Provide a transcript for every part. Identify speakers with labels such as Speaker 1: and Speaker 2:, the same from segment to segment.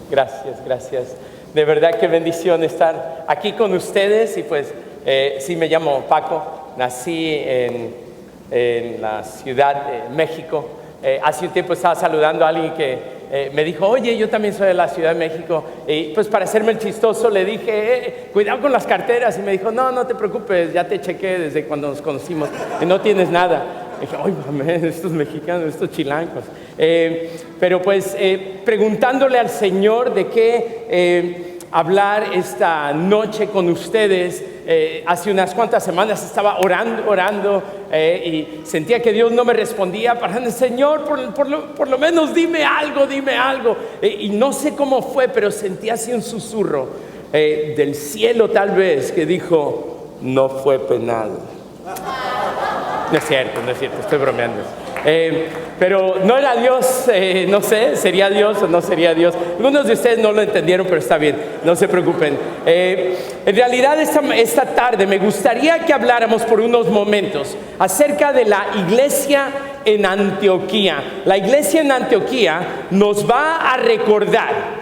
Speaker 1: Gracias, gracias. De verdad qué bendición estar aquí con ustedes. Y pues sí, me llamo Paco, nací en la Ciudad de México. Hace un tiempo estaba saludando a alguien que me dijo, oye, yo también soy de la Ciudad de México. Y pues para hacerme el chistoso le dije, cuidado con las carteras. Y me dijo, no te preocupes, ya te chequé desde cuando nos conocimos y no tienes nada. Y dije, ay, mame, estos mexicanos, estos chilangos. Pero pues preguntándole al Señor de qué hablar esta noche con ustedes. Hace unas cuantas semanas estaba orando y sentía que Dios no me respondía. Para Señor, por lo menos dime algo. Y no sé cómo fue, pero sentí así un susurro del cielo tal vez que dijo, no fue penal. No es cierto, estoy bromeando. Pero no era Dios, no sé, ¿sería Dios o no sería Dios? Algunos de ustedes no lo entendieron, pero está bien, no se preocupen. En realidad esta tarde me gustaría que habláramos por unos momentos acerca de la iglesia en Antioquía. La iglesia en Antioquía nos va a recordar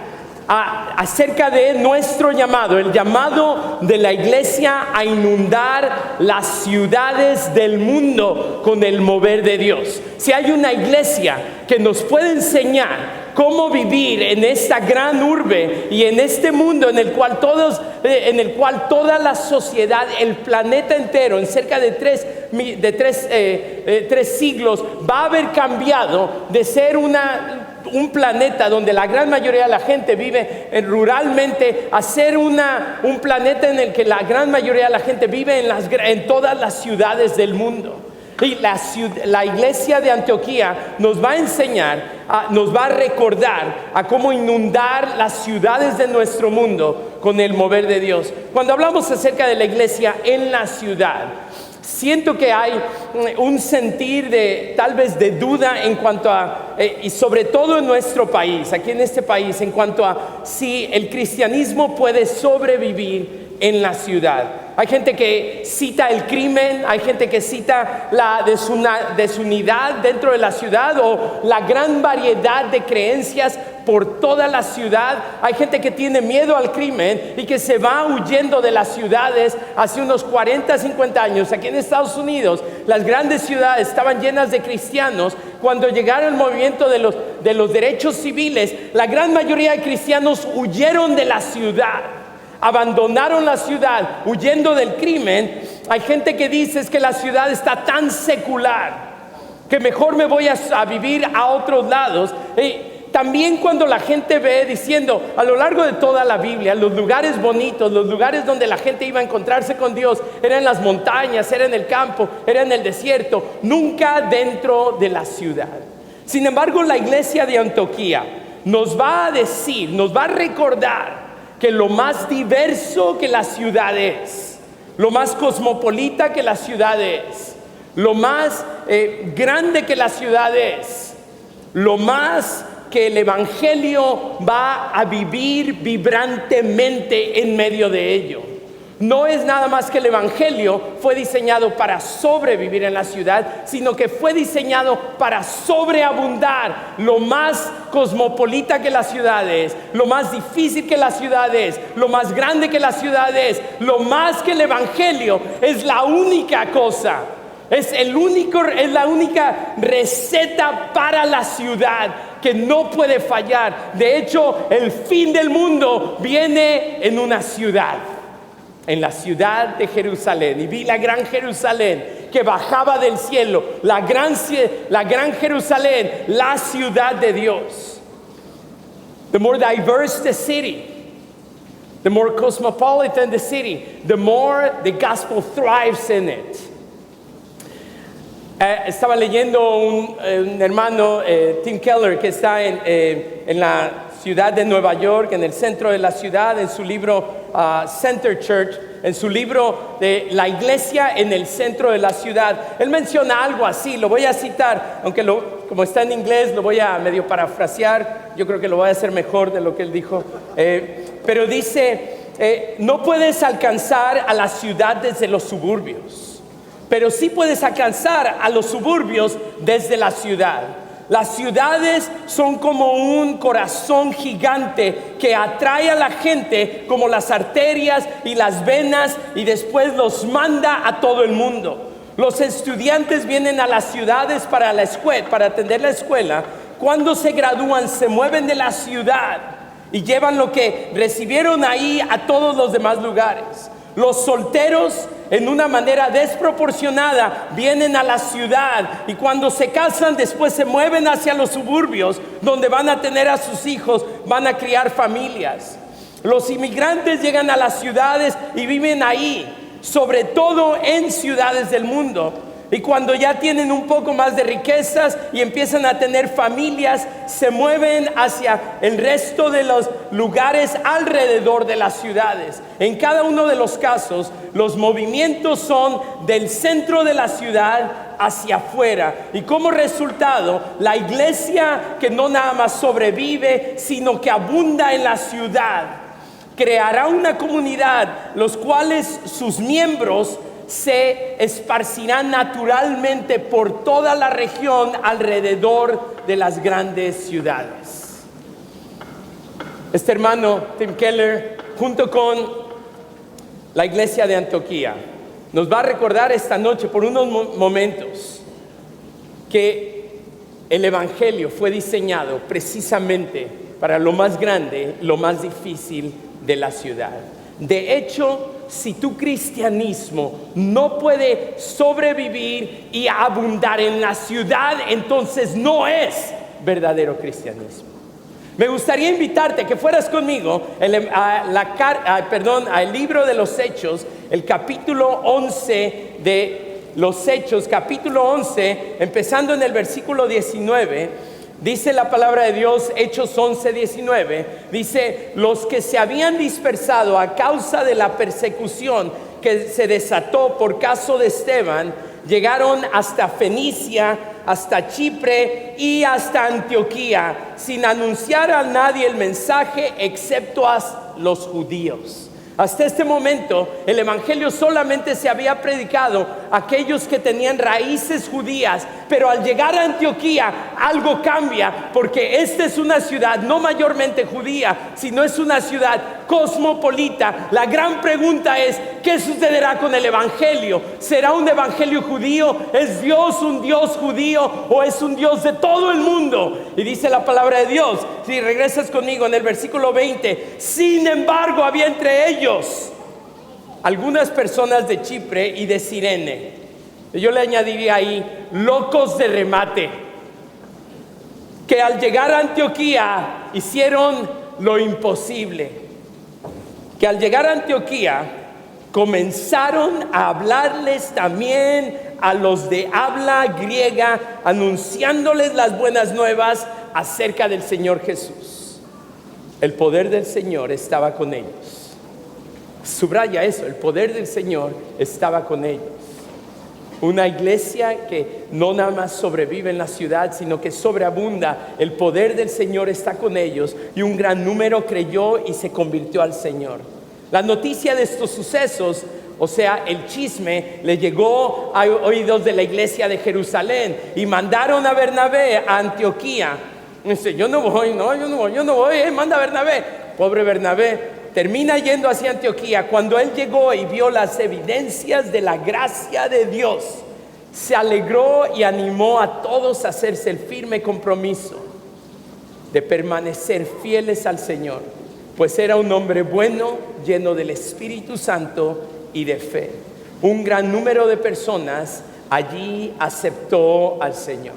Speaker 1: acerca de nuestro llamado, el llamado de la iglesia a inundar las ciudades del mundo con el mover de Dios. Si hay una iglesia que nos puede enseñar cómo vivir en esta gran urbe y en este mundo en el cual toda la sociedad, el planeta entero, en cerca de tres siglos, va a haber cambiado de ser un planeta donde la gran mayoría de la gente vive ruralmente a ser un planeta en el que la gran mayoría de la gente vive en todas las ciudades del mundo. Y la iglesia de Antioquía nos va a enseñar, nos va a recordar a cómo inundar las ciudades de nuestro mundo con el mover de Dios. Cuando hablamos acerca de la iglesia en la ciudad, siento que hay un sentir tal vez de duda en cuanto a, y sobre todo en nuestro país, aquí en este país, en cuanto a si el cristianismo puede sobrevivir en la ciudad. Hay gente que cita el crimen, hay gente que cita la desunidad dentro de la ciudad o la gran variedad de creencias por toda la ciudad. Hay gente que tiene miedo al crimen y que se va huyendo de las ciudades. Hace unos 40, 50 años, aquí en Estados Unidos, las grandes ciudades estaban llenas de cristianos. Cuando llegaron el movimiento de los derechos civiles, la gran mayoría de cristianos huyeron de la ciudad. Abandonaron la ciudad huyendo del crimen. Hay gente que dice es que la ciudad está tan secular que mejor me voy a vivir a otros lados. También cuando la gente ve diciendo a lo largo de toda la Biblia, los lugares bonitos, los lugares donde la gente iba a encontrarse con Dios, era en las montañas, era en el campo, era en el desierto, nunca dentro de la ciudad. Sin embargo, la iglesia de Antioquía nos va a decir, nos va a recordar que lo más diverso que la ciudad es, lo más cosmopolita que la ciudad es, lo más grande que la ciudad es, lo más que el evangelio va a vivir vibrantemente en medio de ello. No es nada más que el evangelio fue diseñado para sobrevivir en la ciudad, sino que fue diseñado para sobreabundar. Lo más cosmopolita que la ciudad es, lo más difícil que la ciudad es, lo más grande que la ciudad es, lo más que el evangelio es la única cosa. Es la única receta para la ciudad que no puede fallar. De hecho, el fin del mundo viene en una ciudad. En la ciudad de Jerusalén. Y vi la gran Jerusalén que bajaba del cielo. La gran Jerusalén, la ciudad de Dios. The more diverse the city, the more cosmopolitan the city, the more the gospel thrives in it. Estaba leyendo un hermano, Tim Keller, que está en la ciudad de Nueva York, en el centro de la ciudad, en su libro Center Church, en su libro de la iglesia en el centro de la ciudad. Él menciona algo así, lo voy a citar, aunque como está en inglés lo voy a medio parafrasear. Yo creo que lo voy a hacer mejor de lo que él dijo. Pero dice, no puedes alcanzar a la ciudad desde los suburbios, pero sí puedes alcanzar a los suburbios desde la ciudad. Las ciudades son como un corazón gigante que atrae a la gente como las arterias y las venas y después los manda a todo el mundo. Los estudiantes vienen a las ciudades para atender la escuela. Cuando se gradúan, se mueven de la ciudad y llevan lo que recibieron ahí a todos los demás lugares. Los solteros, en una manera desproporcionada, vienen a la ciudad y cuando se casan, después se mueven hacia los suburbios, donde van a tener a sus hijos, van a criar familias. Los inmigrantes llegan a las ciudades y viven ahí, sobre todo en ciudades del mundo. Y cuando ya tienen un poco más de riquezas y empiezan a tener familias, se mueven hacia el resto de los lugares alrededor de las ciudades. En cada uno de los casos, los movimientos son del centro de la ciudad hacia afuera. Y como resultado, la iglesia, que no nada más sobrevive, sino que abunda en la ciudad, creará una comunidad, los cuales sus miembros se esparcirán naturalmente por toda la región alrededor de las grandes ciudades. Este hermano Tim Keller, junto con la iglesia de Antioquía, nos va a recordar esta noche por unos momentos que el evangelio fue diseñado precisamente para lo más grande, lo más difícil de la ciudad. De hecho, si tu cristianismo no puede sobrevivir y abundar en la ciudad, entonces no es verdadero cristianismo. Me gustaría invitarte que fueras conmigo al libro de los Hechos, el capítulo 11 de los Hechos, capítulo 11, empezando en el versículo 19. Dice la palabra de Dios, Hechos 11:19, dice: los que se habían dispersado a causa de la persecución que se desató por caso de Esteban, llegaron hasta Fenicia, hasta Chipre y hasta Antioquía, sin anunciar a nadie el mensaje excepto a los judíos. Hasta este momento, el evangelio solamente se había predicado a aquellos que tenían raíces judías, pero al llegar a Antioquía, algo cambia, porque esta es una ciudad no mayormente judía, sino es una ciudad cosmopolita. La gran pregunta es: ¿qué sucederá con el evangelio? ¿Será un evangelio judío? ¿Es Dios un Dios judío o es un Dios de todo el mundo? Y dice la palabra de Dios, si regresas conmigo en el versículo 20: sin embargo, había entre ellos algunas personas de Chipre y de Cirene. Yo le añadiría ahí, locos de remate, que al llegar a Antioquía hicieron lo imposible. Que al llegar a Antioquía comenzaron a hablarles también a los de habla griega, anunciándoles las buenas nuevas acerca del Señor Jesús. El poder del Señor estaba con ellos. Subraya eso, el poder del Señor estaba con ellos. Una iglesia que no nada más sobrevive en la ciudad, sino que sobreabunda. El poder del Señor está con ellos y un gran número creyó y se convirtió al Señor. La noticia de estos sucesos, o sea, el chisme, le llegó a oídos de la iglesia de Jerusalén y mandaron a Bernabé a Antioquía. Dice: yo no voy, manda a Bernabé. Pobre Bernabé. Termina yendo hacia Antioquía. Cuando él llegó y vio las evidencias de la gracia de Dios, se alegró y animó a todos a hacerse el firme compromiso de permanecer fieles al Señor, pues era un hombre bueno, lleno del Espíritu Santo y de fe. Un gran número de personas allí aceptó al Señor.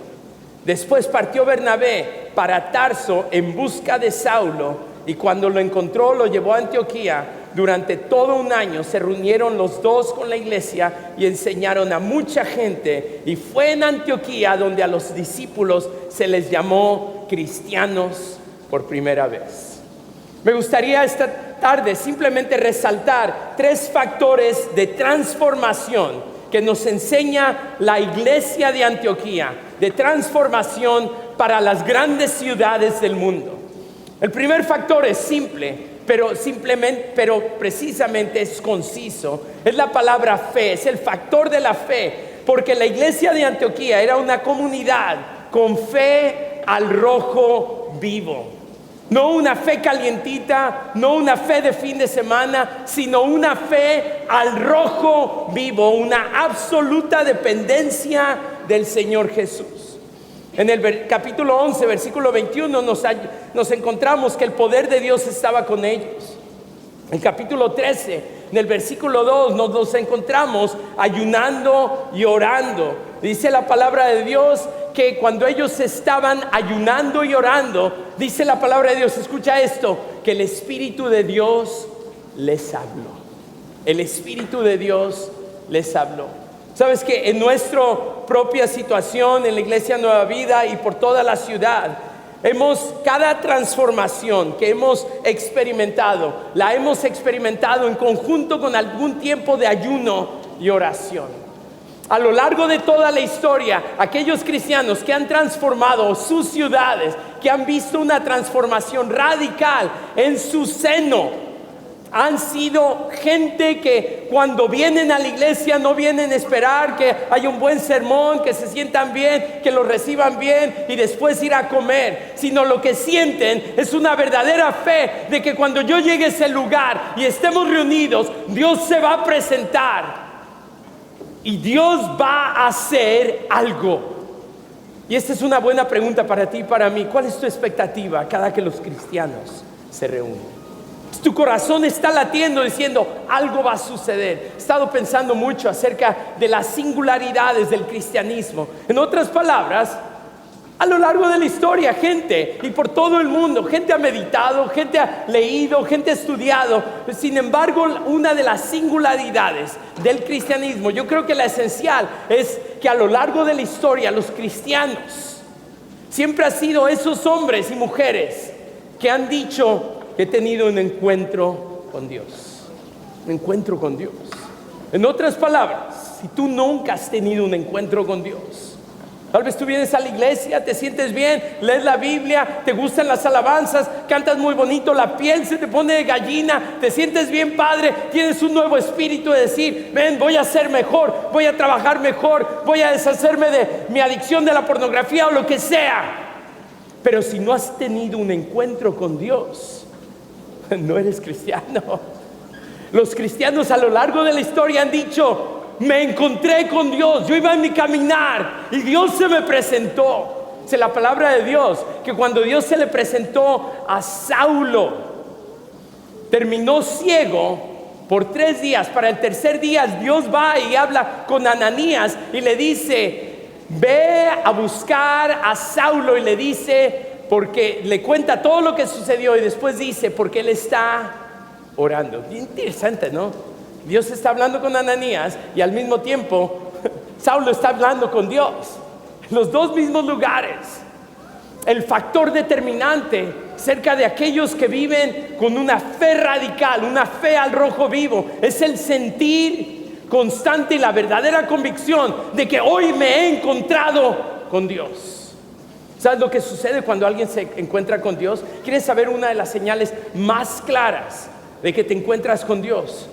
Speaker 1: Después partió Bernabé para Tarso en busca de Saulo, y cuando lo encontró, lo llevó a Antioquía. Durante todo un año se reunieron los dos con la iglesia y enseñaron a mucha gente. Y fue en Antioquía donde a los discípulos se les llamó cristianos por primera vez. Me gustaría esta tarde simplemente resaltar 3 factores de transformación que nos enseña la iglesia de Antioquía, de transformación para las grandes ciudades del mundo. El primer factor es simple, pero precisamente es conciso. Es la palabra fe, es el factor de la fe, porque la iglesia de Antioquía era una comunidad con fe al rojo vivo. No una fe calientita, no una fe de fin de semana, sino una fe al rojo vivo, una absoluta dependencia del Señor Jesús. En el capítulo 11, versículo 21, nos encontramos que el poder de Dios estaba con ellos. En el capítulo 13, en el versículo 2, nos encontramos ayunando y orando. Dice la palabra de Dios que cuando ellos estaban ayunando y orando, dice la palabra de Dios, escucha esto, que el Espíritu de Dios les habló. El Espíritu de Dios les habló. Sabes que en nuestra propia situación, en la Iglesia Nueva Vida y por toda la ciudad, cada transformación que hemos experimentado, la hemos experimentado en conjunto con algún tiempo de ayuno y oración. A lo largo de toda la historia, aquellos cristianos que han transformado sus ciudades, que han visto una transformación radical en su seno, han sido gente que cuando vienen a la iglesia no vienen a esperar que haya un buen sermón, que se sientan bien, que los reciban bien y después ir a comer, sino lo que sienten es una verdadera fe de que cuando yo llegue a ese lugar y estemos reunidos, Dios se va a presentar y Dios va a hacer algo. Y esta es una buena pregunta para ti y para mí. ¿Cuál es tu expectativa cada que los cristianos se reúnen? Tu corazón está latiendo diciendo algo va a suceder. He estado pensando mucho acerca de las singularidades del cristianismo. En otras palabras, a lo largo de la historia, gente, y por todo el mundo, gente ha meditado, gente ha leído, gente ha estudiado. Sin embargo, una de las singularidades del cristianismo, yo creo que la esencial es que a lo largo de la historia, los cristianos siempre han sido esos hombres y mujeres que han dicho: he tenido un encuentro con Dios. Un encuentro con Dios. En otras palabras, si tú nunca has tenido un encuentro con Dios, tal vez tú vienes a la iglesia, te sientes bien, lees la Biblia, te gustan las alabanzas, cantas muy bonito, la piel se te pone de gallina, te sientes bien padre, tienes un nuevo espíritu de decir: ven, voy a ser mejor, voy a trabajar mejor, voy a deshacerme de mi adicción de la pornografía o lo que sea. Pero si no has tenido un encuentro con Dios, no eres cristiano. Los cristianos a lo largo de la historia han dicho: me encontré con Dios, yo iba en mi caminar y Dios se me presentó. Dice la palabra de Dios que cuando Dios se le presentó a Saulo, terminó ciego por 3 días. Para el tercer día Dios va y habla con Ananías y le dice: ve a buscar a Saulo, y le dice, porque le cuenta todo lo que sucedió y después dice: porque él está orando. Interesante, ¿no? Dios está hablando con Ananías y al mismo tiempo Saulo está hablando con Dios. En los dos mismos lugares. El factor determinante cerca de aquellos que viven con una fe radical, una fe al rojo vivo, es el sentir constante y la verdadera convicción de que hoy me he encontrado con Dios. ¿Sabes lo que sucede cuando alguien se encuentra con Dios? ¿Quieres saber una de las señales más claras de que te encuentras con Dios?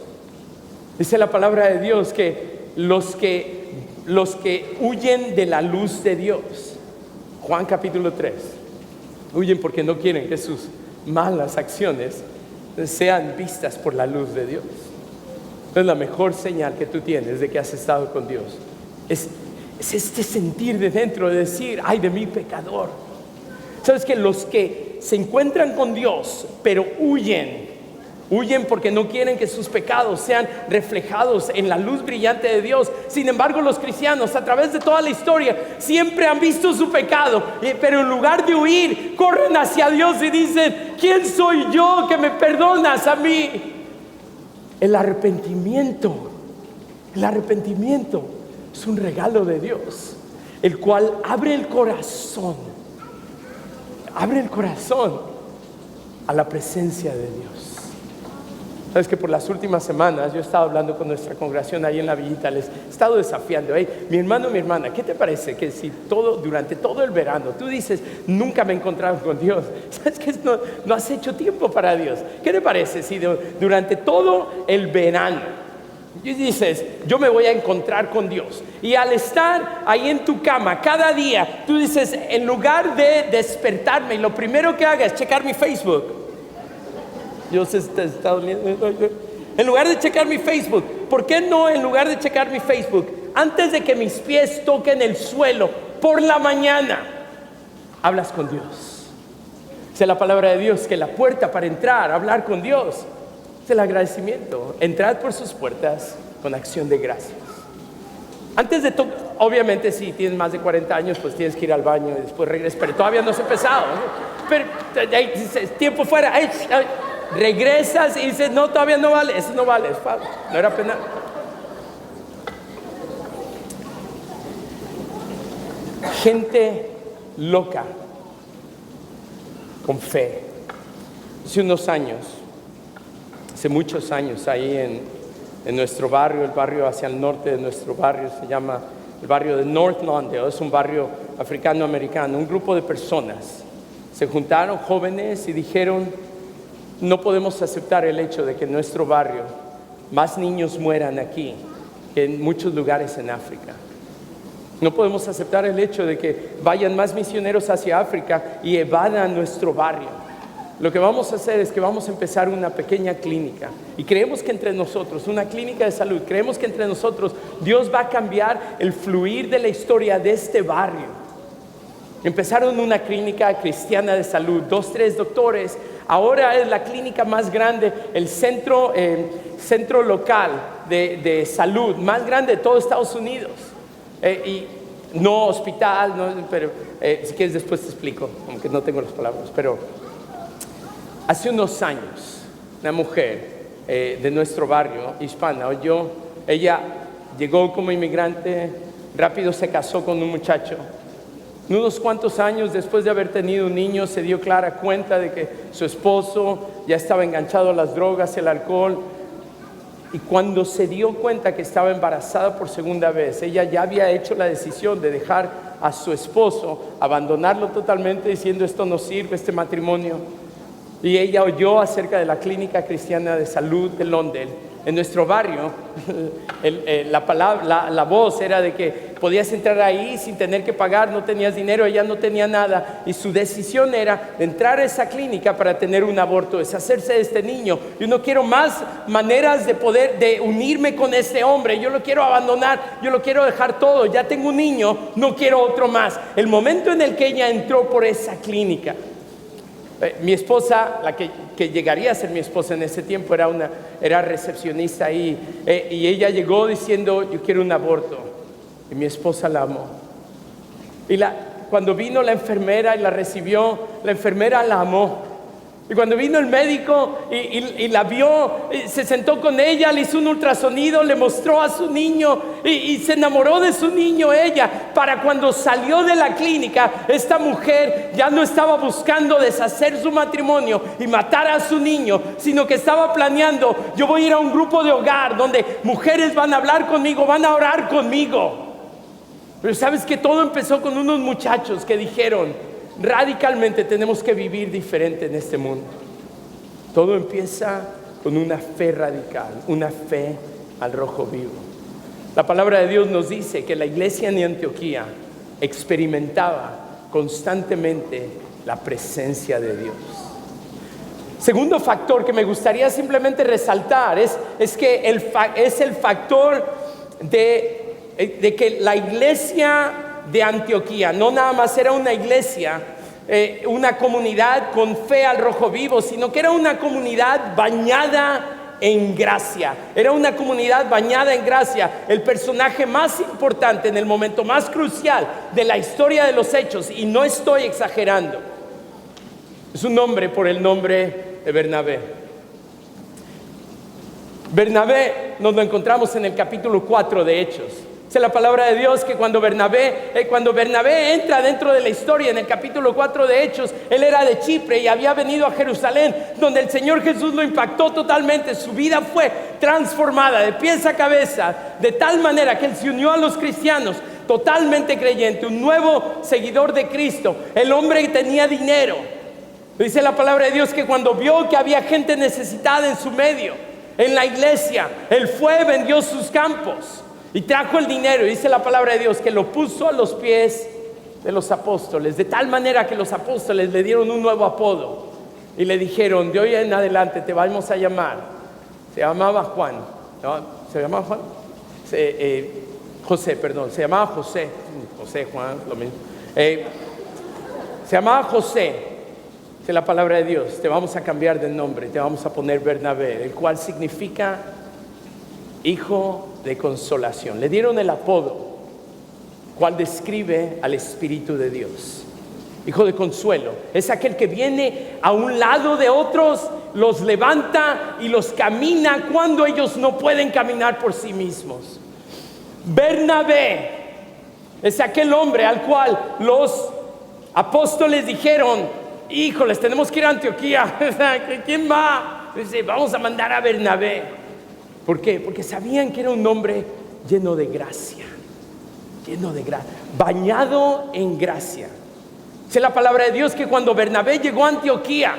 Speaker 1: Dice la palabra de Dios que los que huyen de la luz de Dios, Juan capítulo 3, huyen porque no quieren que sus malas acciones sean vistas por la luz de Dios. Entonces la mejor señal que tú tienes de que has estado con Dios es este sentir de dentro de decir: ay de mí pecador. Sabes que los que se encuentran con Dios pero huyen porque no quieren que sus pecados sean reflejados en la luz brillante de Dios. Sin embargo, los cristianos a través de toda la historia siempre han visto su pecado, pero en lugar de huir, corren hacia Dios y dicen: ¿quién soy yo que me perdonas a mí? El arrepentimiento es un regalo de Dios, el cual abre el corazón a la presencia de Dios. Sabes que por las últimas semanas yo he estado hablando con nuestra congregación ahí en la Villita, les he estado desafiando: hey, mi hermano, mi hermana, ¿qué te parece que si durante todo el verano tú dices: nunca me he encontrado con Dios? ¿Sabes que no has hecho tiempo para Dios? ¿Qué te parece si durante todo el verano Y dices, yo me voy a encontrar con Dios. Y al estar ahí en tu cama cada día, tú dices, en lugar de despertarme, lo primero que haga es checar mi Facebook. Yo sé si te está doliendo. En lugar de checar mi Facebook, ¿por qué no en lugar de checar mi Facebook, antes de que mis pies toquen el suelo, por la mañana, hablas con Dios? Dice la palabra de Dios que la puerta para entrar a hablar con Dios es el agradecimiento. Entrad por sus puertas con acción de gracias. Antes de todo, obviamente si tienes más de 40 años, pues tienes que ir al baño y después regresas, pero todavía no has empezado, ¿no? Pero tiempo fuera, regresas y dices, no, todavía no vale, eso no vale, no era penal. Gente loca, con fe. Hace unos años, hace muchos años, ahí en nuestro barrio, el barrio hacia el norte de nuestro barrio se llama el barrio de North Lawndale, es un barrio africano-americano. Un grupo de personas se juntaron, jóvenes, y dijeron, no podemos aceptar el hecho de que en nuestro barrio más niños mueran aquí que en muchos lugares en África. No podemos aceptar el hecho de que vayan más misioneros hacia África y evadan nuestro barrio. Lo que vamos a hacer es que vamos a empezar una pequeña clínica. Y creemos que entre nosotros, una clínica de salud, creemos que entre nosotros Dios va a cambiar el fluir de la historia de este barrio. Empezaron una clínica cristiana de salud, 2, 3 doctores. Ahora es la clínica más grande, el centro local de salud más grande de todo Estados Unidos. Y no hospital, no, pero si quieres después te explico, aunque no tengo las palabras. Pero hace unos años, una mujer de nuestro barrio, hispana, ella llegó como inmigrante, rápido se casó con un muchacho. Unos cuantos años después de haber tenido un niño, se dio clara cuenta de que su esposo ya estaba enganchado a las drogas, el alcohol. Y cuando se dio cuenta que estaba embarazada por segunda vez, ella ya había hecho la decisión de dejar a su esposo, abandonarlo totalmente, diciendo, esto no sirve, este matrimonio. Y ella oyó acerca de la clínica cristiana de salud de Lawndale. En nuestro barrio, la voz era de que podías entrar ahí sin tener que pagar, no tenías dinero, ella no tenía nada. Y su decisión era entrar a esa clínica para tener un aborto, deshacerse de este niño. Yo no quiero más maneras de unirme con este hombre, yo lo quiero abandonar, yo lo quiero dejar todo, ya tengo un niño, no quiero otro más. El momento en el que ella entró por esa clínica, mi esposa, la que llegaría a ser mi esposa en ese tiempo, era recepcionista ahí, y ella llegó diciendo, yo quiero un aborto, y mi esposa la amó. Y cuando vino la enfermera y la recibió, la enfermera la amó. Y cuando vino el médico y la vio, se sentó con ella, le hizo un ultrasonido, le mostró a su niño y se enamoró de su niño ella. Para cuando salió de la clínica, esta mujer ya no estaba buscando deshacer su matrimonio y matar a su niño, sino que estaba planeando, yo voy a ir a un grupo de hogar donde mujeres van a hablar conmigo, van a orar conmigo. Pero sabes que todo empezó con unos muchachos que dijeron, radicalmente tenemos que vivir diferente en este mundo. Todo empieza con una fe radical, una fe al rojo vivo. La palabra de Dios nos dice que la iglesia en Antioquía experimentaba constantemente la presencia de Dios. Segundo factor que me gustaría simplemente resaltar es que es el factor de que la iglesia de Antioquía no nada más era una iglesia, una comunidad con fe al rojo vivo, sino que era una comunidad bañada en gracia. Era una comunidad bañada en gracia. El personaje más importante en el momento más crucial de la historia de los hechos, y no estoy exagerando, es un hombre por el nombre de Bernabé. Bernabé nos lo encontramos en el capítulo 4 de Hechos. Dice la palabra de Dios que cuando Bernabé entra dentro de la historia en el capítulo 4 de Hechos, él era de Chipre y había venido a Jerusalén, donde el Señor Jesús lo impactó totalmente. Su vida fue transformada de pies a cabeza, de tal manera que él se unió a los cristianos, totalmente creyente, un nuevo seguidor de Cristo. El hombre tenía dinero. Dice la palabra de Dios que cuando vio que había gente necesitada en su medio, en la iglesia. Él fue, vendió sus campos y trajo el dinero. Y dice la palabra de Dios que lo puso a los pies de los apóstoles, de tal manera que los apóstoles le dieron un nuevo apodo y le dijeron: de hoy en adelante te vamos a llamar. Se llamaba Juan, ¿no? ¿Se llamaba Juan? José, perdón, se llamaba José. José, Juan, lo mismo. Se llamaba José. Dice la palabra de Dios: te vamos a cambiar de nombre, te vamos a poner Bernabé, el cual significa hijo de consolación. Le dieron el apodo, cual describe al Espíritu de Dios. Hijo de consuelo es aquel que viene a un lado de otros, los levanta y los camina cuando ellos no pueden caminar por sí mismos. Bernabé es aquel hombre al cual los apóstoles dijeron: híjoles, tenemos que ir a Antioquía. ¿Quién va? Dice: vamos a mandar a Bernabé. ¿Por qué? Porque sabían que era un hombre lleno de gracia, bañado en gracia. Dice la palabra de Dios que cuando Bernabé llegó a Antioquía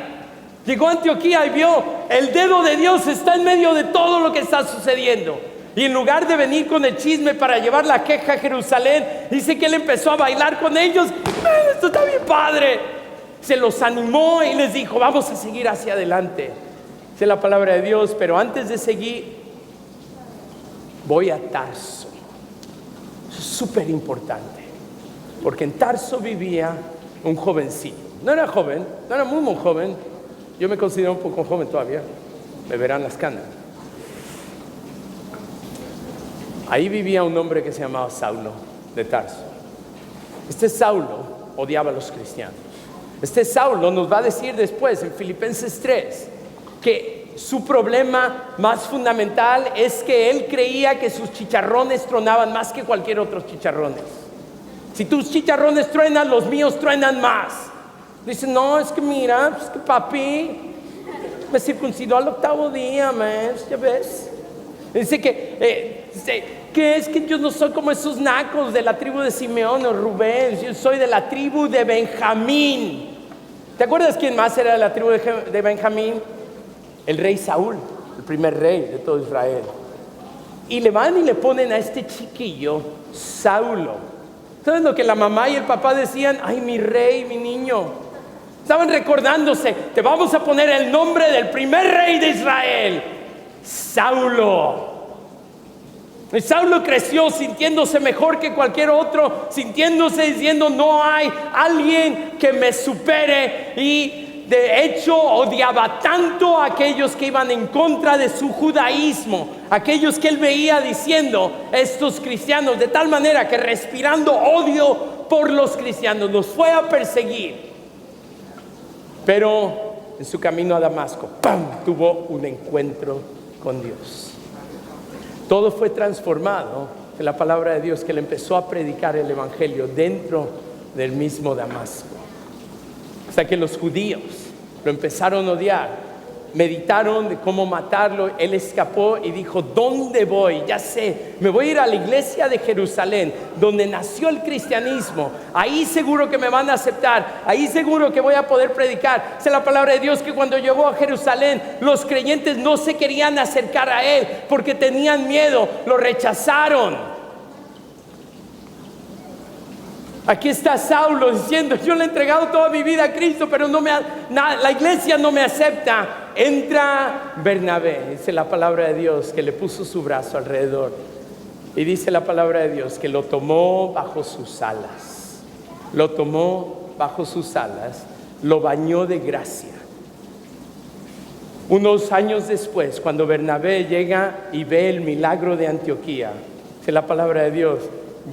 Speaker 1: y vio el dedo de Dios está en medio de todo lo que está sucediendo. Y en lugar de venir con el chisme para llevar la queja a Jerusalén, dice que él empezó a bailar con ellos. Esto está bien padre. Se los animó y les dijo: vamos a seguir hacia adelante. Dice la palabra de Dios: pero antes de seguir, voy a Tarso. Eso es súper importante, porque en Tarso vivía un jovencillo. No era joven, no era muy joven. Yo me considero un poco joven todavía. Me verán las canas. Ahí vivía un hombre que se llamaba Saulo de Tarso. Este Saulo odiaba a los cristianos. Este Saulo nos va a decir después en Filipenses 3 que su problema más fundamental es que él creía que sus chicharrones tronaban más que cualquier otro chicharrones. Si tus chicharrones truenan, los míos truenan más. Dice: no, es que mira, es que papi me circuncidó al 8º día, ya ves. Dice que es que yo no soy como esos nacos de la tribu de Simeón o Rubén. Yo soy de la tribu de Benjamín. ¿Te acuerdas quién más era de la tribu de Benjamín? El rey Saúl, el primer rey de todo Israel. Y le van y le ponen a este chiquillo Saulo. ¿Sabes lo que la mamá y el papá decían? Ay, mi rey, mi niño. Estaban recordándose: te vamos a poner el nombre del primer rey de Israel, Saulo. Y Saulo creció sintiéndose mejor que cualquier otro, sintiéndose diciendo: no hay alguien que me supere. Y de hecho odiaba tanto a aquellos que iban en contra de su judaísmo, aquellos que él veía diciendo: estos cristianos, de tal manera que respirando odio por los cristianos los fue a perseguir. Pero en su camino a Damasco, ¡pam!, tuvo un encuentro con Dios. Todo fue transformado en la palabra de Dios, que él empezó a predicar el evangelio dentro del mismo Damasco. Hasta que los judíos lo empezaron a odiar, meditaron de cómo matarlo. Él escapó y dijo: ¿dónde voy? Ya sé, me voy a ir a la iglesia de Jerusalén, donde nació el cristianismo. Ahí seguro que me van a aceptar, ahí seguro que voy a poder predicar. Dice la palabra de Dios que cuando llegó a Jerusalén, los creyentes no se querían acercar a él porque tenían miedo, lo rechazaron. Aquí está Saulo diciendo: yo le he entregado toda mi vida a Cristo, pero la iglesia no me acepta. Entra Bernabé, dice la palabra de Dios, que le puso su brazo alrededor. Y dice la palabra de Dios que lo tomó bajo sus alas. Lo tomó bajo sus alas, lo bañó de gracia. Unos años después, cuando Bernabé llega y ve el milagro de Antioquía, dice la palabra de Dios: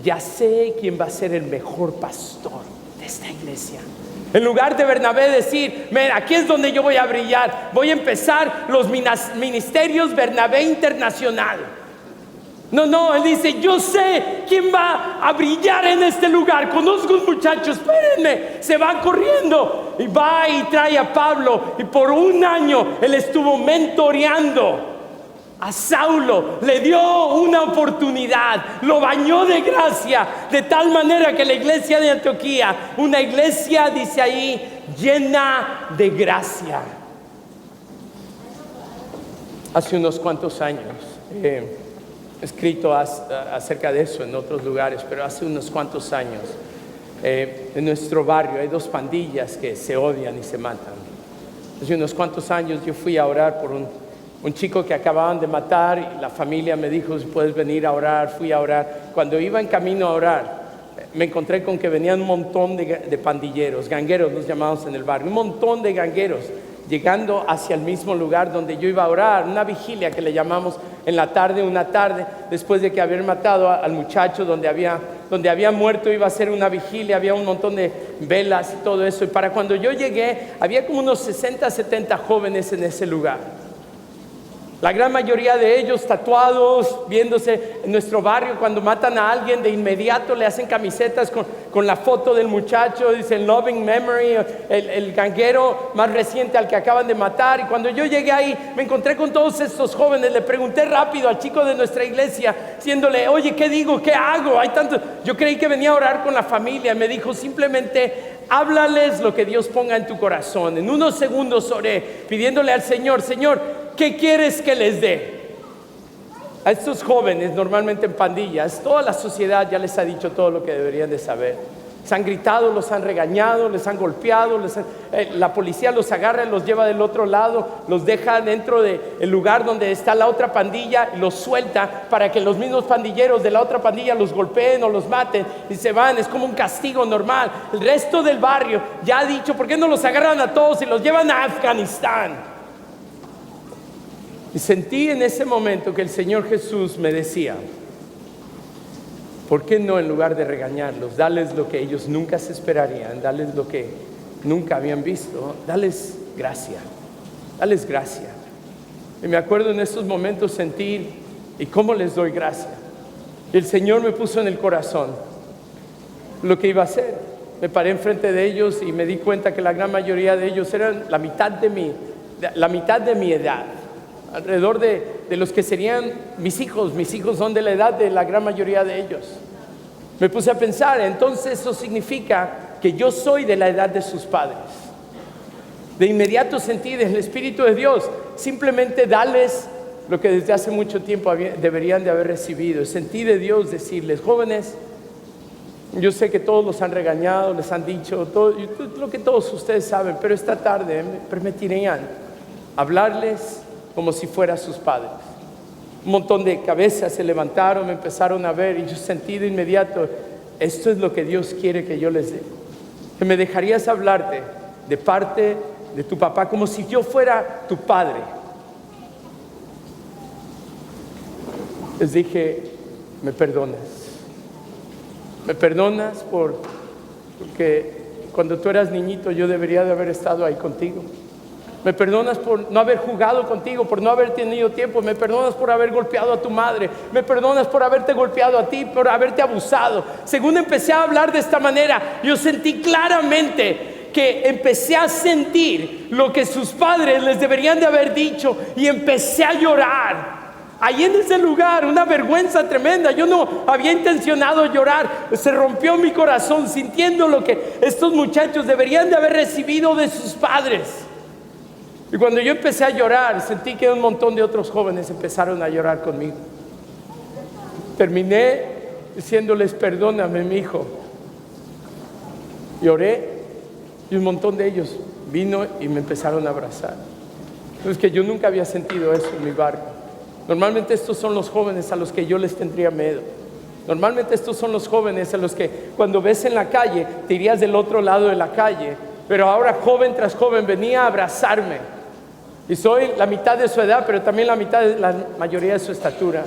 Speaker 1: ya sé quién va a ser el mejor pastor de esta iglesia. En lugar de Bernabé decir: mira, aquí es donde yo voy a brillar, voy a empezar los ministerios Bernabé Internacional. No, él dice: yo sé quién va a brillar en este lugar. Conozco un muchacho, espérenme. Se va corriendo y va y trae a Pablo. Y por un año él estuvo mentoreando a Saulo, le dio una oportunidad, lo bañó de gracia, de tal manera que la iglesia de Antioquía, una iglesia, dice ahí, llena de gracia. Hace unos cuantos años, he escrito acerca de eso en otros lugares, pero hace unos cuantos años, en nuestro barrio hay dos pandillas que se odian y se matan. Hace unos cuantos años yo fui a orar por un chico que acababan de matar y la familia me dijo, si puedes venir a orar. Fui a orar. Cuando iba en camino a orar, me encontré con que venían un montón de pandilleros, gangueros nos llamamos en el barrio, un montón de gangueros llegando hacia el mismo lugar donde yo iba a orar, una vigilia que le llamamos en la tarde, una tarde después de que habían matado al muchacho donde había muerto, iba a ser una vigilia, había un montón de velas y todo eso, y para cuando yo llegué había como unos 60, 70 jóvenes en ese lugar. La gran mayoría de ellos tatuados, viéndose en nuestro barrio. Cuando matan a alguien, de inmediato le hacen camisetas con la foto del muchacho, dicen loving memory, el ganguero más reciente al que acaban de matar. Y cuando yo llegué ahí, me encontré con todos estos jóvenes. Le pregunté rápido al chico de nuestra iglesia, diciéndole, oye, ¿qué digo? ¿Qué hago? Hay tanto. Yo creí que venía a orar con la familia. Me dijo, simplemente háblales lo que Dios ponga en tu corazón. En unos segundos oré, pidiéndole al Señor, Señor, ¿qué quieres que les dé? A estos jóvenes, normalmente en pandillas, toda la sociedad ya les ha dicho todo lo que deberían de saber. Les han gritado, los han regañado, les han golpeado, la policía los agarra y los lleva del otro lado, los deja dentro del lugar donde está la otra pandilla y los suelta para que los mismos pandilleros de la otra pandilla los golpeen o los maten y se van. Es como un castigo normal. El resto del barrio ya ha dicho, ¿por qué no los agarran a todos y los llevan a Afganistán? Y sentí en ese momento que el Señor Jesús me decía, ¿por qué no, en lugar de regañarlos, darles lo que ellos nunca se esperarían, darles lo que nunca habían visto, darles gracia, darles gracia? Y me acuerdo en esos momentos sentir, ¿y cómo les doy gracia? Y el Señor me puso en el corazón lo que iba a hacer. Me paré enfrente de ellos y me di cuenta que la gran mayoría de ellos eran la mitad de mi edad. Alrededor de los que serían mis hijos son de la edad de la gran mayoría de ellos. Me puse a pensar, entonces eso significa que yo soy de la edad de sus padres. De inmediato sentí del Espíritu de Dios, simplemente darles lo que desde hace mucho tiempo deberían de haber recibido. Sentí de Dios decirles, jóvenes, yo sé que todos los han regañado, les han dicho todo lo que todos ustedes saben, pero esta tarde me permitirían hablarles como si fueran sus padres. Un montón de cabezas se levantaron, me empezaron a ver y yo sentí de inmediato, esto es lo que Dios quiere que yo les dé. Que me dejarías hablarte de parte de tu papá como si yo fuera tu padre. Les dije, me perdonas porque cuando tú eras niñito yo debería de haber estado ahí contigo. Me perdonas por no haber jugado contigo, por no haber tenido tiempo. Me perdonas por haber golpeado a tu madre. Me perdonas por haberte golpeado a ti, por haberte abusado. Según empecé a hablar de esta manera, yo sentí claramente que empecé a sentir lo que sus padres les deberían de haber dicho y empecé a llorar. Ahí en ese lugar, una vergüenza tremenda. Yo no había intencionado llorar. Se rompió mi corazón sintiendo lo que estos muchachos deberían de haber recibido de sus padres. Y cuando yo empecé a llorar, sentí que un montón de otros jóvenes empezaron a llorar conmigo. Terminé diciéndoles, perdóname, mi hijo. Lloré y un montón de ellos vino y me empezaron a abrazar. Es que yo nunca había sentido eso en mi barrio. Normalmente estos son los jóvenes a los que yo les tendría miedo. Normalmente estos son los jóvenes a los que cuando ves en la calle te irías del otro lado de la calle. Pero ahora joven tras joven venía a abrazarme. Y soy la mitad de su edad, pero también la mitad de la mayoría de su estatura.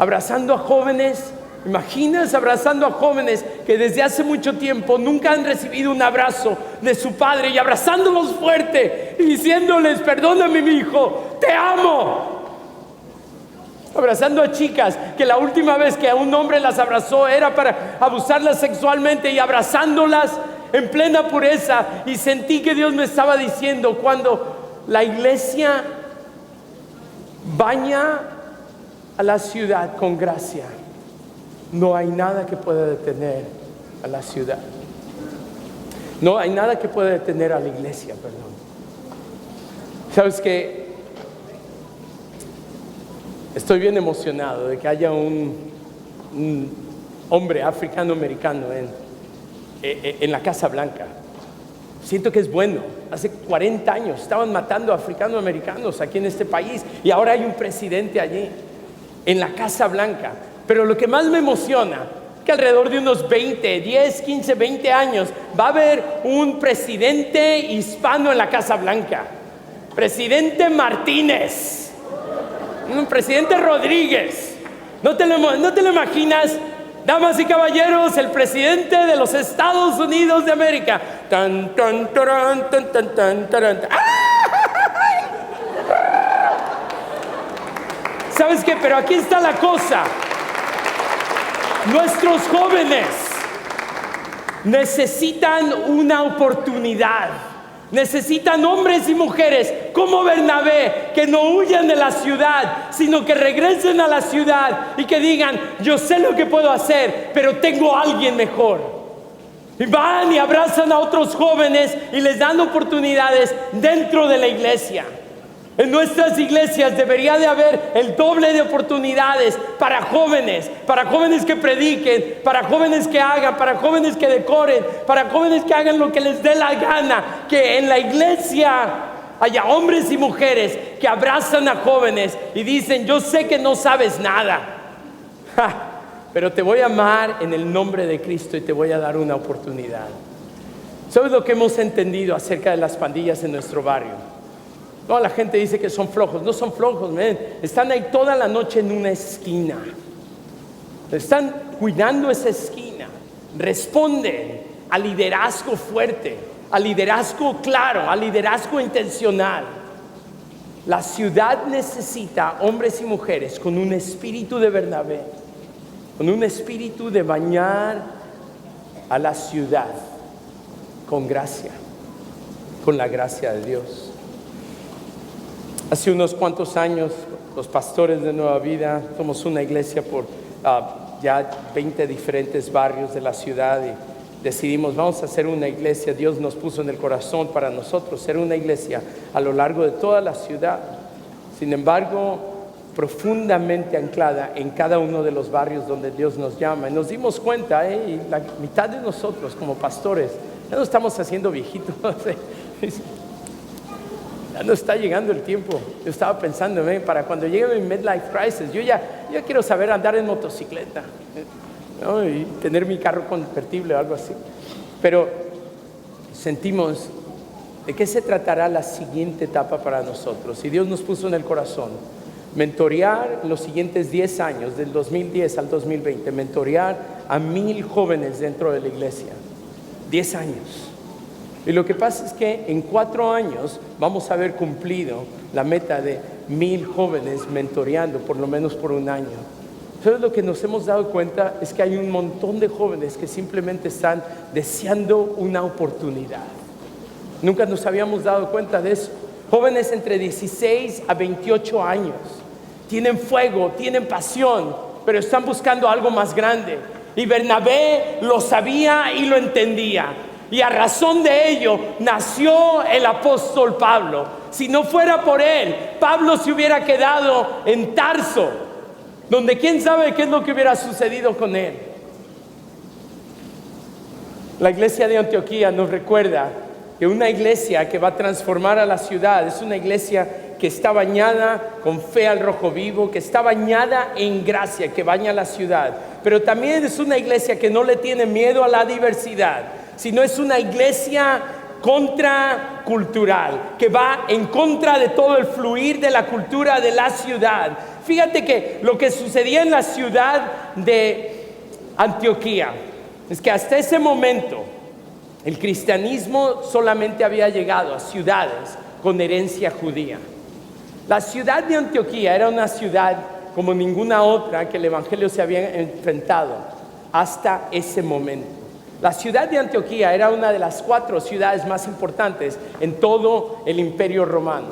Speaker 1: Abrazando a jóvenes, imaginas abrazando a jóvenes que desde hace mucho tiempo nunca han recibido un abrazo de su padre y abrazándolos fuerte y diciéndoles, perdóname mi hijo, te amo. Abrazando a chicas que la última vez que a un hombre las abrazó era para abusarlas sexualmente y abrazándolas en plena pureza. Y sentí que Dios me estaba diciendo, cuando la iglesia baña a la ciudad con gracia, no hay nada que pueda detener a la ciudad. No hay nada que pueda detener a la iglesia, perdón. ¿Sabes qué? Estoy bien emocionado de que haya un hombre africano-americano en la Casa Blanca. Siento que es bueno. Hace 40 años estaban matando a africano-americanos aquí en este país y ahora hay un presidente allí, en la Casa Blanca. Pero lo que más me emociona es que alrededor de unos 10, 15, 20 años va a haber un presidente hispano en la Casa Blanca. Presidente Martínez. Un presidente Rodríguez. ¿No te lo imaginas? Damas y caballeros, el presidente de los Estados Unidos de América. Tan, tan, taran, tan, tan, tan, taran. ¿Sabes qué? Pero aquí está la cosa. Nuestros jóvenes necesitan una oportunidad. Necesitan hombres y mujeres como Bernabé que no huyan de la ciudad, sino que regresen a la ciudad y que digan: yo sé lo que puedo hacer, pero tengo a alguien mejor. Y van y abrazan a otros jóvenes y les dan oportunidades dentro de la iglesia. En nuestras iglesias debería de haber el doble de oportunidades para jóvenes que prediquen, para jóvenes que hagan, para jóvenes que decoren, para jóvenes que hagan lo que les dé la gana. Que en la iglesia haya hombres y mujeres que abrazan a jóvenes y dicen: yo sé que no sabes nada, pero te voy a amar en el nombre de Cristo y te voy a dar una oportunidad. ¿Sabes lo que hemos entendido acerca de las pandillas en nuestro barrio? No, la gente dice que son flojos. No son flojos, man. Están ahí toda la noche en una esquina. Están cuidando esa esquina. Responden al liderazgo fuerte, al liderazgo claro, al liderazgo intencional. La ciudad necesita hombres y mujeres con un espíritu de Bernabé, con un espíritu de bañar a la ciudad con gracia, con la gracia de Dios. Hace unos cuantos años, los pastores de Nueva Vida, somos una iglesia por ya 20 diferentes barrios de la ciudad, y decidimos: vamos a hacer una iglesia. Dios nos puso en el corazón para nosotros ser una iglesia a lo largo de toda la ciudad. Sin embargo, profundamente anclada en cada uno de los barrios donde Dios nos llama. Y nos dimos cuenta, y la mitad de nosotros como pastores ya nos estamos haciendo viejitos. Ya no está llegando el tiempo. Yo estaba pensando, para cuando llegue mi midlife crisis, yo quiero saber andar en motocicleta, ¿no? Y tener mi carro convertible o algo así. Pero sentimos de qué se tratará la siguiente etapa para nosotros. Y Dios nos puso en el corazón mentorear en los siguientes 10 años, del 2010 al 2020, mentorear a 1000 jóvenes dentro de la iglesia. 10 años. Y lo que pasa es que en 4 años vamos a haber cumplido la meta de 1000 jóvenes mentoreando, por lo menos por un año. Entonces lo que nos hemos dado cuenta es que hay un montón de jóvenes que simplemente están deseando una oportunidad. Nunca nos habíamos dado cuenta de eso. Jóvenes entre 16 a 28 años. Tienen fuego, tienen pasión, pero están buscando algo más grande. Y Bernabé lo sabía y lo entendía. Y a razón de ello nació el apóstol Pablo. Si no fuera por él, Pablo se hubiera quedado en Tarso, donde quién sabe qué es lo que hubiera sucedido con él. La iglesia de Antioquía nos recuerda que una iglesia que va a transformar a la ciudad es una iglesia que está bañada con fe al rojo vivo, que está bañada en gracia, que baña la ciudad. Pero también es una iglesia que no le tiene miedo a la diversidad, sino es una iglesia contracultural, que va en contra de todo el fluir de la cultura de la ciudad. Fíjate que lo que sucedía en la ciudad de Antioquía es que hasta ese momento el cristianismo solamente había llegado a ciudades con herencia judía. La ciudad de Antioquía era una ciudad como ninguna otra que el evangelio se había enfrentado hasta ese momento. La ciudad de Antioquía era una de las 4 ciudades más importantes en todo el Imperio Romano.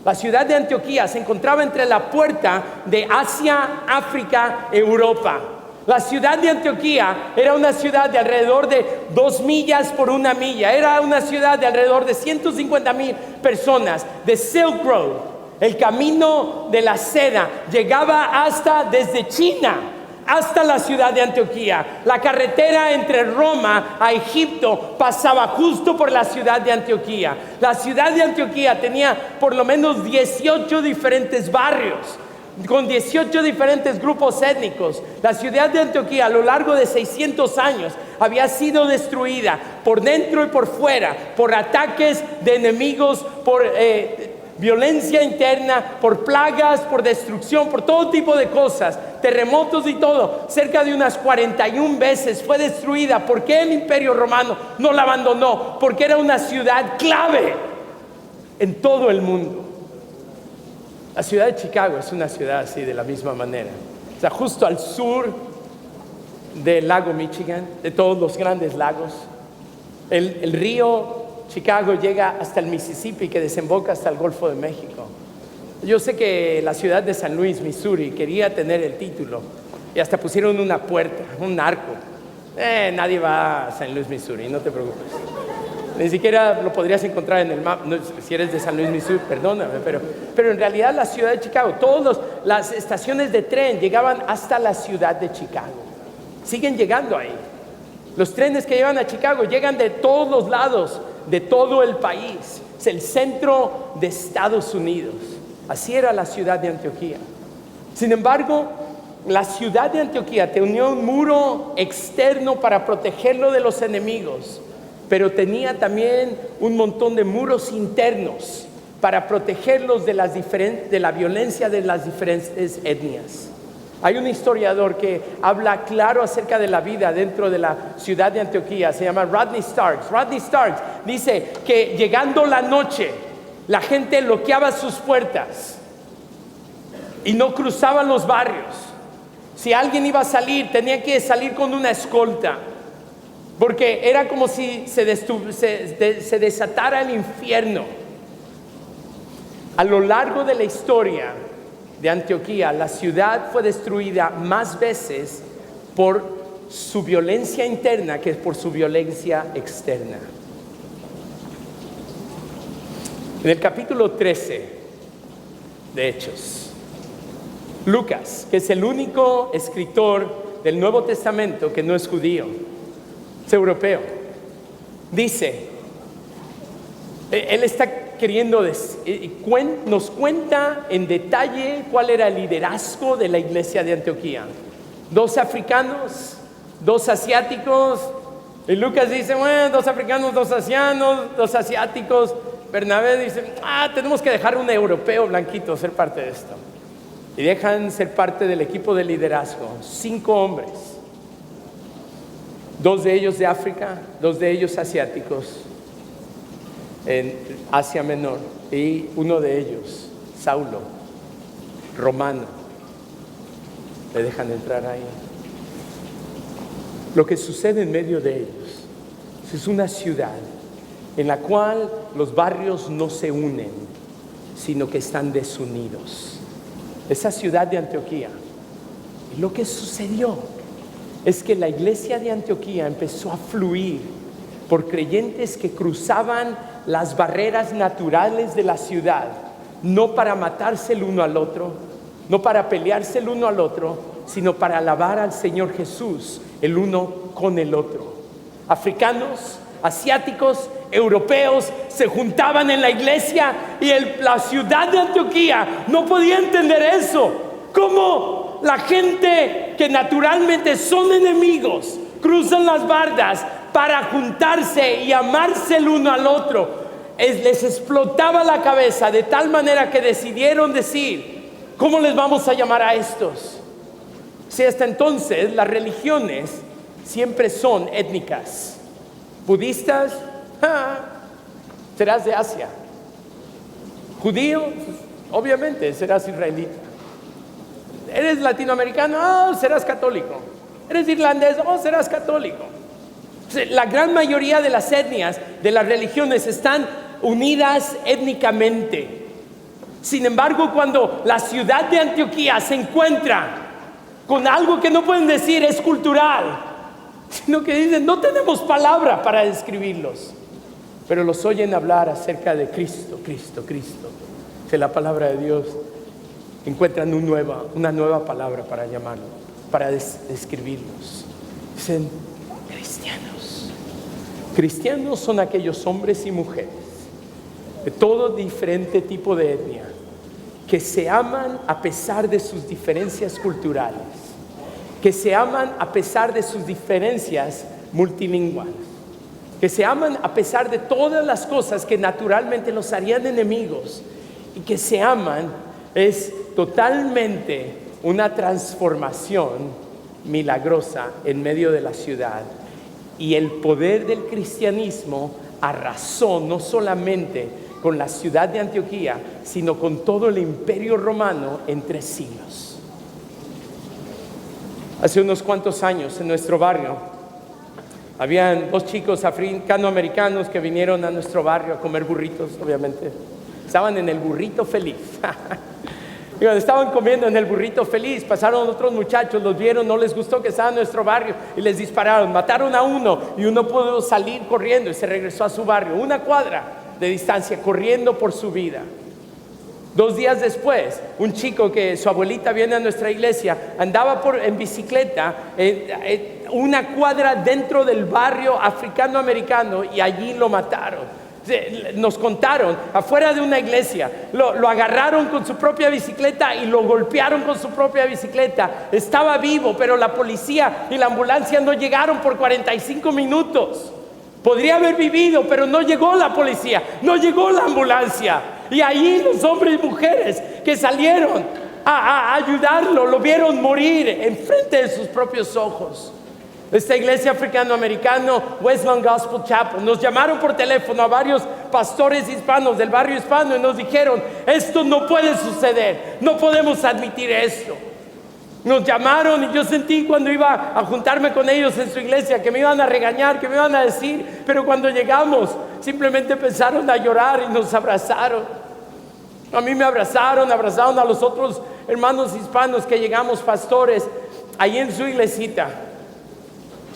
Speaker 1: La ciudad de Antioquía se encontraba entre la puerta de Asia, África, Europa. La ciudad de Antioquía era una ciudad de alrededor de 2 millas por 1 milla. Era una ciudad de alrededor de 150,000 personas, de Silk Road. El camino de la seda llegaba desde China hasta la ciudad de Antioquía. La carretera entre Roma a Egipto pasaba justo por la ciudad de Antioquía. La ciudad de Antioquía tenía por lo menos 18 diferentes barrios, con 18 diferentes grupos étnicos. La ciudad de Antioquía a lo largo de 600 años había sido destruida por dentro y por fuera, por ataques de enemigos, por violencia interna, por plagas, por destrucción, por todo tipo de cosas, terremotos y todo. Cerca de unas 41 veces fue destruida. ¿Por qué el Imperio Romano no la abandonó? Porque era una ciudad clave en todo el mundo. La ciudad de Chicago es una ciudad así, de la misma manera. O sea, justo al sur del lago Michigan, de todos los grandes lagos. El río Chicago llega hasta el Mississippi, que desemboca hasta el Golfo de México. Yo sé que la ciudad de San Luis, Missouri, quería tener el título y hasta pusieron una puerta, un arco. Nadie va a San Luis, Missouri, no te preocupes. Ni siquiera lo podrías encontrar en el mapa. No, si eres de San Luis, Missouri, perdóname, pero en realidad la ciudad de Chicago, todas las estaciones de tren llegaban hasta la ciudad de Chicago. Siguen llegando ahí. Los trenes que llevan a Chicago llegan de todos los lados, de todo el país. Es el centro de Estados Unidos. Así era la ciudad de Antioquía. Sin embargo, la ciudad de Antioquía tenía un muro externo para protegerlo de los enemigos, pero tenía también un montón de muros internos para protegerlos de la violencia de las diferentes etnias. Hay un historiador que habla claro acerca de la vida dentro de la ciudad de Antioquía, se llama Rodney Starks. Rodney Starks dice que llegando la noche, la gente bloqueaba sus puertas y no cruzaba los barrios. Si alguien iba a salir, tenía que salir con una escolta, porque era como si se desatara el infierno. A lo largo de la historia de Antioquía, la ciudad fue destruida más veces por su violencia interna que por su violencia externa. En el capítulo 13 de Hechos, Lucas, que es el único escritor del Nuevo Testamento que no es judío, es europeo, dice, él está queriendo nos cuenta en detalle cuál era el liderazgo de la iglesia de Antioquía. 2 africanos, 2 asiáticos, y Lucas dice, bueno, 2 africanos, 2 asiáticos. Bernabé dice, tenemos que dejar un europeo blanquito ser parte de esto. Y dejan ser parte del equipo de liderazgo 5 hombres, 2 de ellos de África, 2 de ellos asiáticos, en Asia Menor, y uno de ellos, Saulo, romano, le dejan entrar ahí. Lo que sucede en medio de ellos es una ciudad en la cual los barrios no se unen, sino que están desunidos. Esa ciudad de Antioquía, y lo que sucedió es que la iglesia de Antioquía empezó a fluir por creyentes que cruzaban las barreras naturales de la ciudad, no para matarse el uno al otro, no para pelearse el uno al otro, sino para alabar al Señor Jesús el uno con el otro. Africanos, asiáticos, europeos se juntaban en la iglesia, y la ciudad de Antioquía no podía entender eso. ¿Cómo la gente que naturalmente son enemigos cruzan las bardas para juntarse y amarse el uno al otro? Les explotaba la cabeza de tal manera que decidieron decir, ¿cómo les vamos a llamar a estos? Si hasta entonces las religiones siempre son étnicas. Budistas, serás de Asia. Judío, obviamente serás israelita. Eres latinoamericano, serás católico. Eres irlandés, serás católico. La gran mayoría de las etnias, de las religiones, están unidas étnicamente. Sin embargo, cuando la ciudad de Antioquía se encuentra con algo que no pueden decir es cultural, sino que dicen, no tenemos palabra para describirlos, pero los oyen hablar acerca de Cristo, Cristo, Cristo. que la palabra de Dios encuentran una nueva palabra para llamarlo, para describirlos. Dicen cristianos. Cristianos son aquellos hombres y mujeres de todo diferente tipo de etnia que se aman a pesar de sus diferencias culturales, que se aman a pesar de sus diferencias multilingüales, que se aman a pesar de todas las cosas que naturalmente los harían enemigos, y que se aman es totalmente una transformación milagrosa en medio de la ciudad. Y el poder del cristianismo arrasó no solamente con la ciudad de Antioquía, sino con todo el imperio romano en 3 siglos. Hace unos cuantos años en nuestro barrio habían 2 chicos africanoamericanos que vinieron a nuestro barrio a comer burritos, obviamente. Estaban en el Burrito Feliz. Y cuando estaban comiendo en el Burrito Feliz, pasaron otros muchachos, los vieron, no les gustó que estaban en nuestro barrio y les dispararon. Mataron a uno y uno pudo salir corriendo y se regresó a su barrio, 1 cuadra de distancia, corriendo por su vida. 2 días después, un chico que su abuelita viene a nuestra iglesia, andaba en bicicleta 1 cuadra dentro del barrio africano-americano y allí lo mataron. Nos contaron, afuera de una iglesia, lo agarraron con su propia bicicleta y lo golpearon con su propia bicicleta. Estaba vivo, pero la policía y la ambulancia no llegaron por 45 minutos. Podría haber vivido, pero no llegó la policía, no llegó la ambulancia. Y ahí los hombres y mujeres que salieron a ayudarlo, lo vieron morir enfrente de sus propios ojos. Esta iglesia africano-americana, Westland Gospel Chapel, nos llamaron por teléfono a varios pastores hispanos del barrio hispano y nos dijeron: esto no puede suceder, no podemos admitir esto. Nos llamaron y yo sentí cuando iba a juntarme con ellos en su iglesia que me iban a regañar, que me iban a decir, pero cuando llegamos simplemente empezaron a llorar y nos abrazaron. A mí me abrazaron a los otros hermanos hispanos que llegamos, pastores, ahí en su iglesita,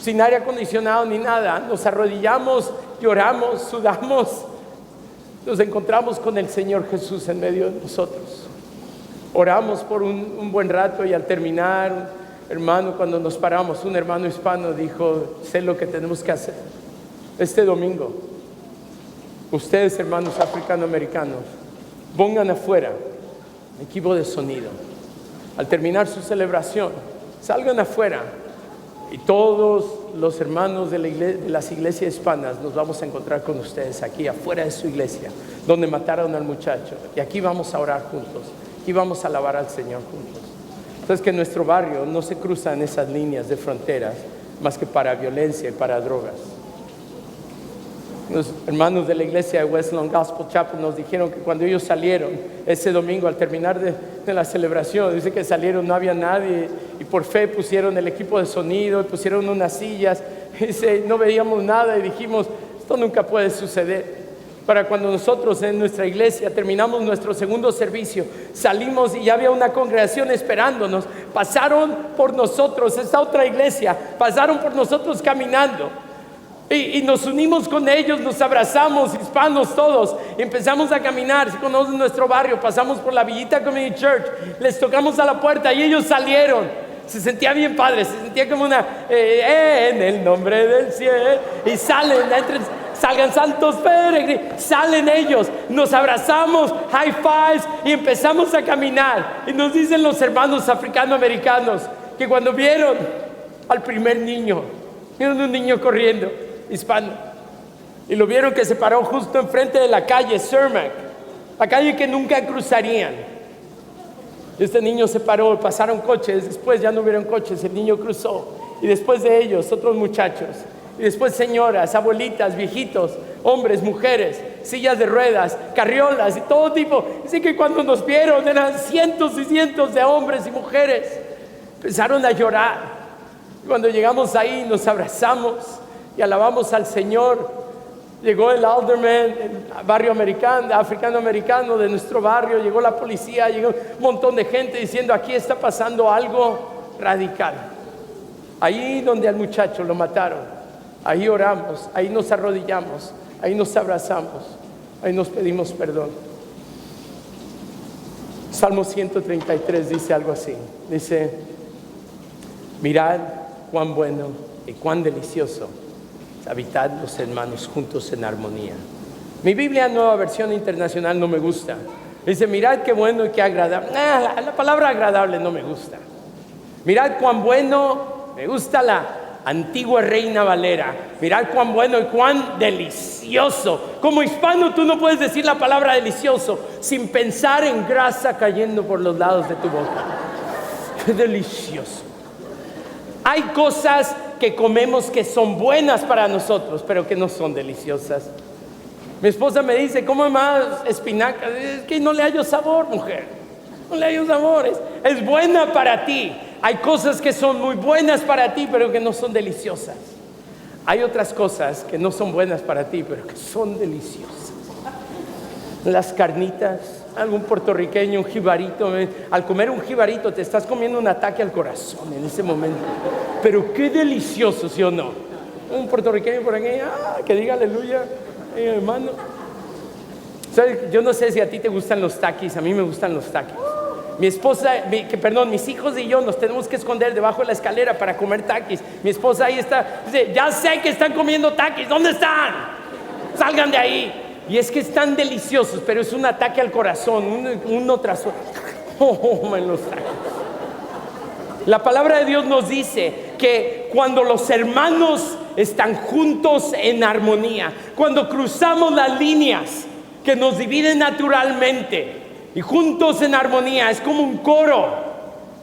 Speaker 1: sin aire acondicionado ni nada. Nos arrodillamos, lloramos, sudamos, nos encontramos con el Señor Jesús en medio de nosotros. Oramos por un buen rato y al terminar, hermano, cuando nos paramos, un hermano hispano dijo: sé lo que tenemos que hacer. Este domingo, ustedes, hermanos africanoamericanos, pongan afuera equipo de sonido. Al terminar su celebración, salgan afuera y todos los hermanos de las iglesias hispanas nos vamos a encontrar con ustedes aquí afuera de su iglesia, donde mataron al muchacho, y aquí vamos a orar juntos. Y vamos a alabar al Señor juntos. Entonces, que nuestro barrio no se cruza en esas líneas de fronteras más que para violencia y para drogas. Los hermanos de la iglesia de Westland Gospel Chapel nos dijeron que cuando ellos salieron ese domingo al terminar de la celebración, dice que salieron, no había nadie, y por fe pusieron el equipo de sonido, pusieron unas sillas, dice, no veíamos nada y dijimos: esto nunca puede suceder. Para cuando nosotros en nuestra iglesia terminamos nuestro segundo servicio, salimos y ya había una congregación esperándonos. Pasaron por nosotros, esta otra iglesia, pasaron por nosotros caminando. Y nos unimos con ellos, nos abrazamos, hispanos todos, y empezamos a caminar. Si conocen nuestro barrio, pasamos por la Villita Community Church, les tocamos a la puerta y ellos salieron. Se sentía bien padre, se sentía como en el nombre del cielo. Y salgan santos peregrinos, salen ellos, nos abrazamos, high fives, y empezamos a caminar. Y nos dicen los hermanos africanoamericanos que cuando vieron al primer niño, vieron un niño corriendo, hispano, y lo vieron que se paró justo enfrente de la calle Cermak, la calle que nunca cruzarían. Este niño se paró, pasaron coches, después ya no hubieron coches, el niño cruzó, y después de ellos otros muchachos, y después señoras, abuelitas, viejitos, hombres, mujeres, sillas de ruedas, carriolas y todo tipo. Así que cuando nos vieron eran cientos y cientos de hombres y mujeres. Empezaron a llorar. Cuando llegamos ahí nos abrazamos y alabamos al Señor. Llegó el alderman, el barrio africano-americano de nuestro barrio, llegó la policía, llegó un montón de gente diciendo: aquí está pasando algo radical. Ahí donde al muchacho lo mataron, ahí oramos, ahí nos arrodillamos, ahí nos abrazamos, ahí nos pedimos perdón. Salmo 133 dice algo así. Dice, mirad cuán bueno y cuán delicioso es habitar los hermanos juntos en armonía. Mi Biblia, Nueva Versión Internacional, no me gusta. Dice, mirad qué bueno y qué agradable. La palabra agradable no me gusta. Mirad cuán bueno, me gusta la Antigua Reina Valera. Mirad cuán bueno y cuán delicioso. Como hispano tú no puedes decir la palabra delicioso sin pensar en grasa cayendo por los lados de tu boca. Qué delicioso. Hay cosas que comemos que son buenas para nosotros, pero que no son deliciosas. Mi esposa me dice, come más espinaca. Es que no le hallo sabor, mujer. No le hallo sabor. Es buena para ti. Hay cosas que son muy buenas para ti, pero que no son deliciosas. Hay otras cosas que no son buenas para ti, pero que son deliciosas. Las carnitas, algún puertorriqueño, un jibarito. Al comer un jibarito te estás comiendo un ataque al corazón en ese momento. Pero qué delicioso, ¿sí o no? Un puertorriqueño por aquí, que diga aleluya. Hermano, ¿sabes? Yo no sé si a ti te gustan los taquis. A mí me gustan los taquis. Mi esposa, mis hijos y yo nos tenemos que esconder debajo de la escalera para comer taquis. Mi esposa ahí está, dice, ya sé que están comiendo taquis. ¿Dónde están? Salgan de ahí. Y es que están deliciosos, pero es un ataque al corazón, uno tras otro. Los taquis. La palabra de Dios nos dice que cuando los hermanos están juntos en armonía, cuando cruzamos las líneas que nos dividen naturalmente y juntos en armonía, es como un coro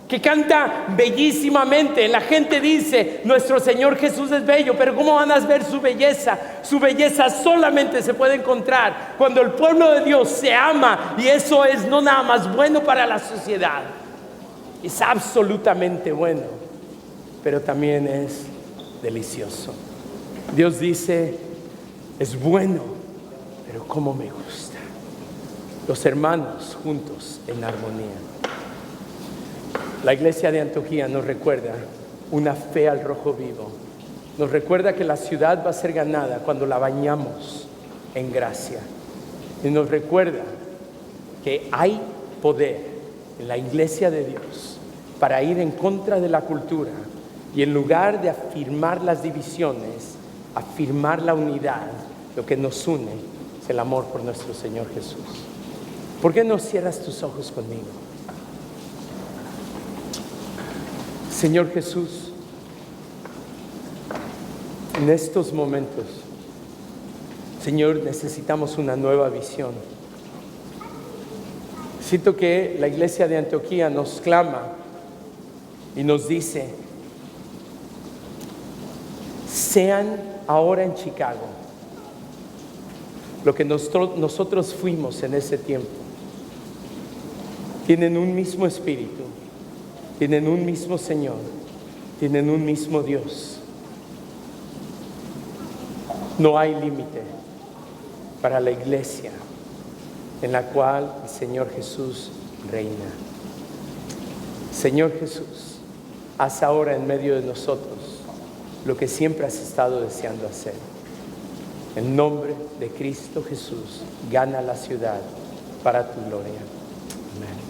Speaker 1: que canta bellísimamente. La gente dice, nuestro Señor Jesús es bello, pero ¿cómo van a ver su belleza? Su belleza solamente se puede encontrar cuando el pueblo de Dios se ama, y eso es no nada más bueno para la sociedad, es absolutamente bueno, pero también es delicioso. Dios dice, es bueno, pero cómo me gusta. Los hermanos juntos en armonía. La iglesia de Antioquía nos recuerda una fe al rojo vivo. Nos recuerda que la ciudad va a ser ganada cuando la bañamos en gracia. Y nos recuerda que hay poder en la iglesia de Dios para ir en contra de la cultura, y en lugar de afirmar las divisiones, afirmar la unidad. Lo que nos une es el amor por nuestro Señor Jesús. ¿Por qué no cierras tus ojos conmigo? Señor Jesús, en estos momentos, Señor, necesitamos una nueva visión. Siento que la iglesia de Antioquía nos clama y nos dice, sean ahora en Chicago lo que nosotros fuimos en ese tiempo. Tienen un mismo espíritu, tienen un mismo Señor, tienen un mismo Dios. No hay límite para la iglesia en la cual el Señor Jesús reina. Señor Jesús, haz ahora en medio de nosotros lo que siempre has estado deseando hacer. En nombre de Cristo Jesús, gana la ciudad para tu gloria. Amén.